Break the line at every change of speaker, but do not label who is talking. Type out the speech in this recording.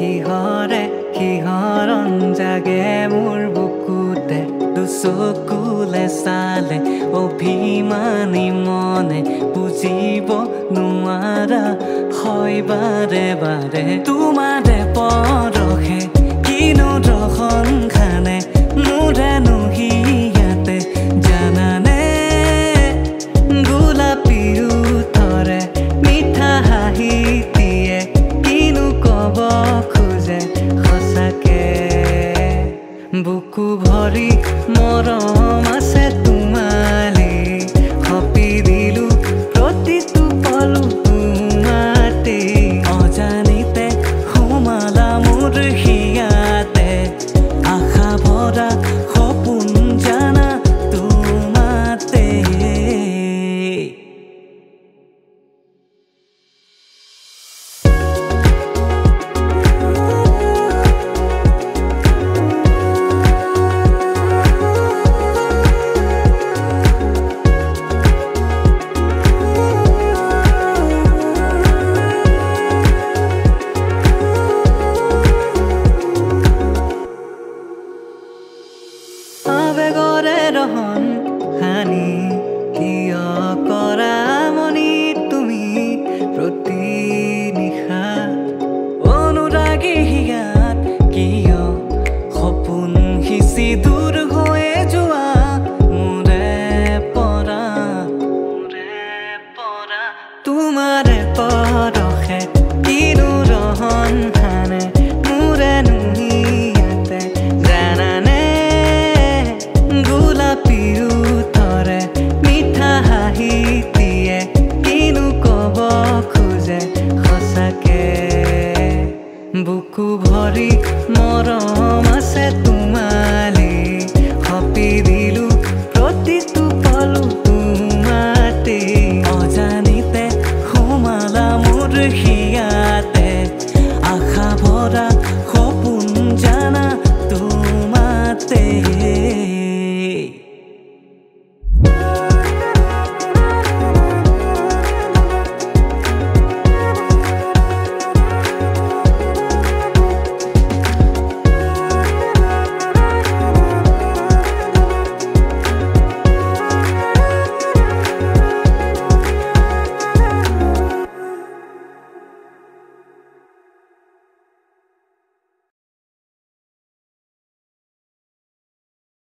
কিহৰণ জাগে মোৰ বুকুতে দুচকুলে চালে অভিমানী মনে বুজিব নোৱাৰা হয় বাৰে বাৰে তোমাৰে পৰখে কিনো ৰখন খানে মোৰে নুহিয়াতে জানানে গোলাপী উঠৰে মিঠা হাঁহি দিয়ে কিনো কব খোজে সঁচাকে বুকু ভৰি মৰম আছে তোমালে সপি দিলো প্ৰতিটো পলো তোমাতে অজানিতে সোমালা মোৰ হিয়াতে আশা ভৰা সপোন জানা তোমাতে আবেগৰে ৰহন হানি কিয় কৰা মনি তুমি প্ৰতি নিশা অনুৰাগী হিয়াত কিয় সপোন সিঁচি দূৰ হৈয়ে যোৱা মোৰে পৰা তোমাৰে পৰখে কিনো ৰহন হানে মোৰে নুহিয়াতে জানানে গোলাপী উঠৰে মিঠা হাঁহি দিয়ে কিনো কব খোজে সঁচাকে বুকু ভৰি মৰম আছে তোমালে সপি দিলো প্ৰতিটো পলো তোমাতে অজানিতে সোমালা মোৰ হিয়াতে